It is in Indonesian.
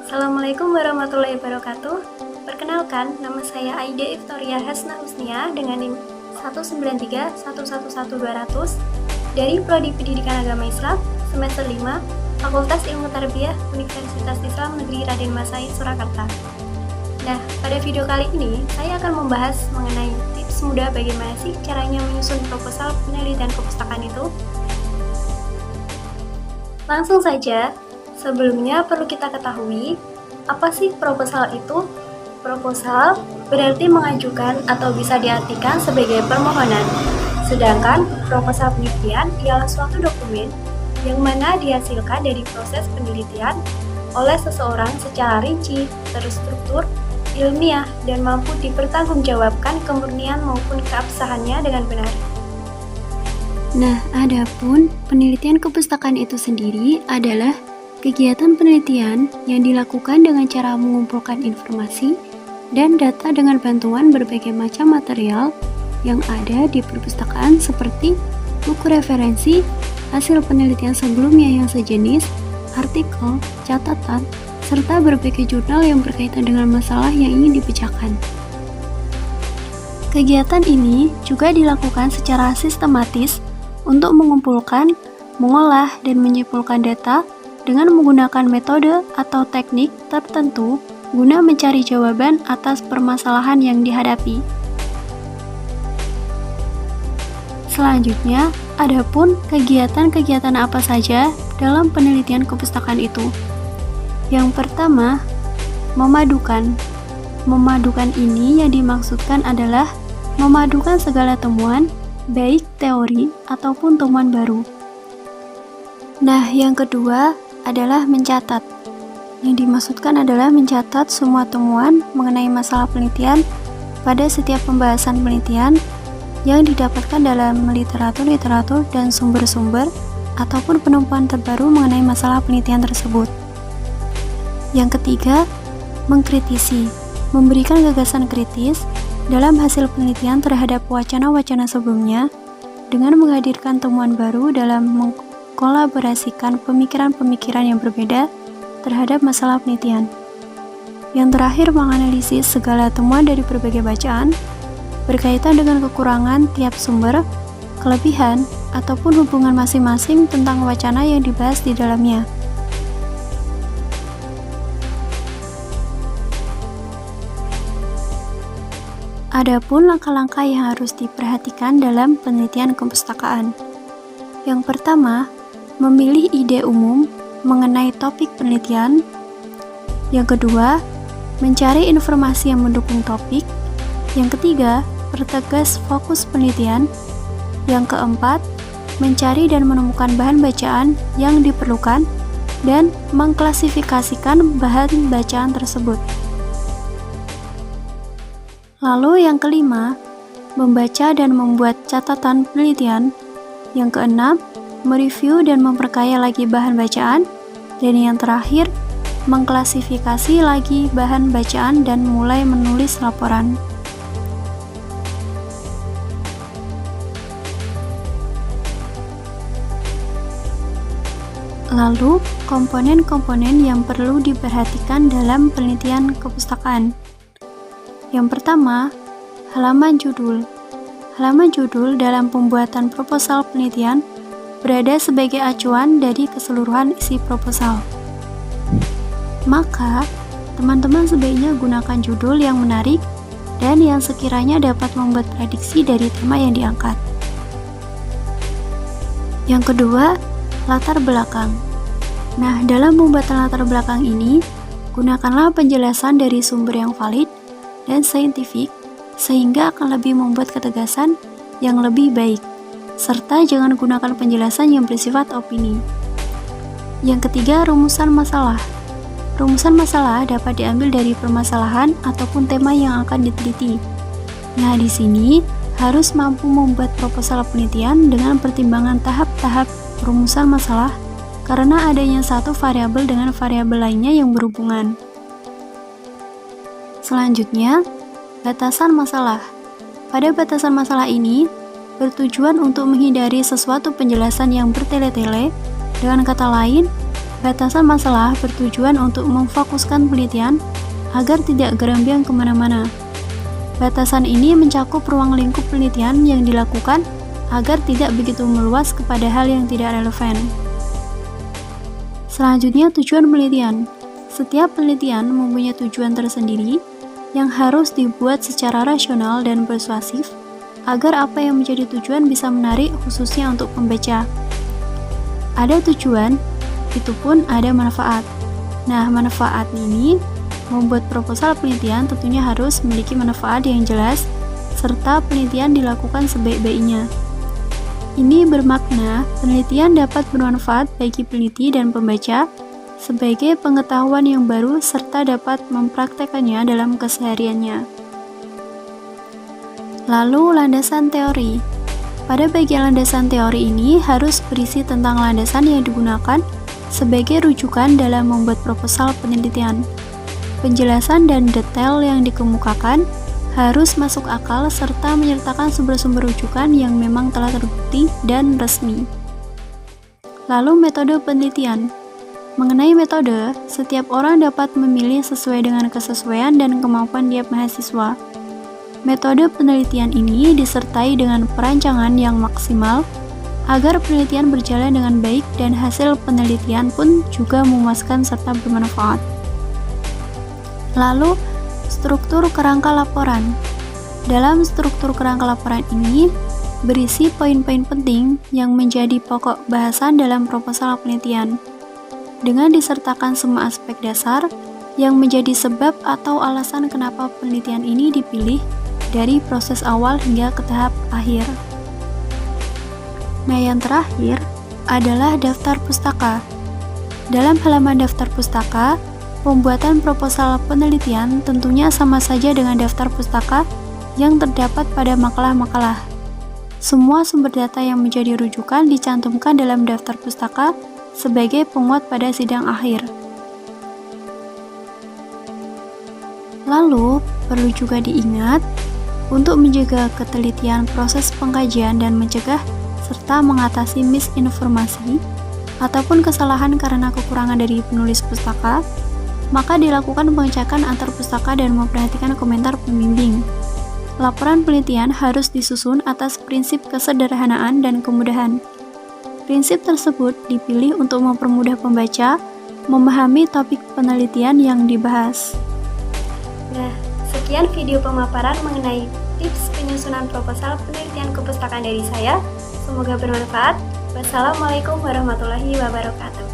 Assalamualaikum warahmatullahi wabarakatuh. Perkenalkan, nama saya Aida Iftoria Hasna Husnia dengan NIM 193111200 dari Prodi Pendidikan Agama Islam semester 5 Fakultas Ilmu Tarbiyah Universitas Islam Negeri Raden Masai Surakarta. Nah, pada video kali ini saya akan membahas mengenai tips mudah bagaimana sih caranya menyusun proposal penelitian kepustakaan itu. Langsung saja, sebelumnya perlu kita ketahui, apa sih proposal itu? Proposal berarti mengajukan atau bisa diartikan sebagai permohonan. Sedangkan proposal penelitian ialah suatu dokumen yang mana dihasilkan dari proses penelitian oleh seseorang secara rinci, terstruktur, ilmiah, dan mampu dipertanggungjawabkan kemurnian maupun keabsahannya dengan benar. Nah, adapun penelitian kepustakaan itu sendiri adalah kegiatan penelitian yang dilakukan dengan cara mengumpulkan informasi dan data dengan bantuan berbagai macam material yang ada di perpustakaan seperti buku referensi, hasil penelitian sebelumnya yang sejenis, artikel, catatan, serta berbagai jurnal yang berkaitan dengan masalah yang ingin dipecahkan. Kegiatan ini juga dilakukan secara sistematis untuk mengumpulkan, mengolah, dan menyimpulkan data dengan menggunakan metode atau teknik tertentu guna mencari jawaban atas permasalahan yang dihadapi. Selanjutnya, adapun kegiatan-kegiatan apa saja dalam penelitian kepustakaan itu. Yang pertama, memadukan. Memadukan ini yang dimaksudkan adalah memadukan segala temuan, baik teori ataupun temuan baru. Nah, yang kedua adalah mencatat. Yang dimaksudkan adalah mencatat semua temuan mengenai masalah penelitian pada setiap pembahasan penelitian yang didapatkan dalam literatur dan sumber-sumber ataupun penemuan terbaru mengenai masalah penelitian tersebut. Yang ketiga, mengkritisi, memberikan gagasan kritis dalam hasil penelitian terhadap wacana-wacana sebelumnya dengan menghadirkan temuan baru dalam mengkolaborasikan pemikiran-pemikiran yang berbeda terhadap masalah penelitian. Yang terakhir, menganalisis segala temuan dari berbagai bacaan berkaitan dengan kekurangan tiap sumber, kelebihan, ataupun hubungan masing-masing tentang wacana yang dibahas di dalamnya. Adapun langkah-langkah yang harus diperhatikan dalam penelitian kepustakaan. Yang pertama, memilih ide umum mengenai topik penelitian. Yang kedua, mencari informasi yang mendukung topik. Yang ketiga, pertegas fokus penelitian. Yang keempat, mencari dan menemukan bahan bacaan yang diperlukan dan mengklasifikasikan bahan bacaan tersebut. Lalu yang kelima, membaca dan membuat catatan penelitian. Yang keenam, mereview dan memperkaya lagi bahan bacaan. Dan yang terakhir, mengklasifikasi lagi bahan bacaan dan mulai menulis laporan. Lalu, komponen-komponen yang perlu diperhatikan dalam penelitian kepustakaan. Yang pertama, halaman judul. Halaman judul dalam pembuatan proposal penelitian berada sebagai acuan dari keseluruhan isi proposal. Maka, teman-teman sebaiknya gunakan judul yang menarik dan yang sekiranya dapat membuat prediksi dari tema yang diangkat. Yang kedua, latar belakang. Nah, dalam pembuatan latar belakang ini, gunakanlah penjelasan dari sumber yang valid dan saintifik, sehingga akan lebih membuat ketegasan yang lebih baik, serta jangan gunakan penjelasan yang bersifat opini. Yang ketiga, rumusan masalah. Rumusan masalah dapat diambil dari permasalahan ataupun tema yang akan diteliti. Nah, di sini harus mampu membuat proposal penelitian dengan pertimbangan tahap-tahap rumusan masalah karena adanya satu variabel dengan variabel lainnya yang berhubungan. Selanjutnya, batasan masalah. Pada batasan masalah ini, bertujuan untuk menghindari sesuatu penjelasan yang bertele-tele. Dengan kata lain, Batasan masalah bertujuan untuk memfokuskan penelitian agar tidak gerambang kemana-mana. Batasan ini mencakup ruang lingkup penelitian yang dilakukan agar tidak begitu meluas kepada hal yang tidak relevan. Selanjutnya, tujuan penelitian. Setiap penelitian mempunyai tujuan tersendiri yang harus dibuat secara rasional dan persuasif agar apa yang menjadi tujuan bisa menarik khususnya untuk pembaca. Ada tujuan, itu pun ada manfaat. Nah, manfaat ini membuat proposal penelitian tentunya harus memiliki manfaat yang jelas serta penelitian dilakukan sebaik-baiknya. Ini bermakna penelitian dapat bermanfaat bagi peneliti dan pembaca sebagai pengetahuan yang baru serta dapat mempraktekannya dalam kesehariannya. Lalu, landasan teori. Pada bagian landasan teori ini harus berisi tentang landasan yang digunakan sebagai rujukan dalam membuat proposal penelitian. Penjelasan dan detail yang dikemukakan harus masuk akal serta menyertakan sumber-sumber rujukan yang memang telah terbukti dan resmi. Lalu, metode penelitian. Mengenai metode, setiap orang dapat memilih sesuai dengan kesesuaian dan kemampuan tiap mahasiswa. Metode penelitian ini disertai dengan perancangan yang maksimal agar penelitian berjalan dengan baik dan hasil penelitian pun juga memuaskan serta bermanfaat. Lalu, struktur kerangka laporan. Dalam struktur kerangka laporan ini berisi poin-poin penting yang menjadi pokok bahasan dalam proposal penelitian, dengan disertakan semua aspek dasar yang menjadi sebab atau alasan kenapa penelitian ini dipilih dari proses awal hingga ke tahap akhir. Nah, yang terakhir adalah daftar pustaka. Dalam halaman daftar pustaka, pembuatan proposal penelitian tentunya sama saja dengan daftar pustaka yang terdapat pada makalah-makalah. Semua sumber data yang menjadi rujukan dicantumkan dalam daftar pustaka sebagai penguat pada sidang akhir. Lalu, perlu juga diingat untuk menjaga ketelitian proses pengkajian dan mencegah serta mengatasi misinformasi ataupun kesalahan karena kekurangan dari penulis pustaka, maka dilakukan pengecekan antar pustaka dan memperhatikan komentar pembimbing. Laporan penelitian harus disusun atas prinsip kesederhanaan dan kemudahan. Prinsip tersebut dipilih untuk mempermudah pembaca memahami topik penelitian yang dibahas. Nah, sekian video pemaparan mengenai tips penyusunan proposal penelitian kepustakaan dari saya. Semoga bermanfaat. Wassalamualaikum warahmatullahi wabarakatuh.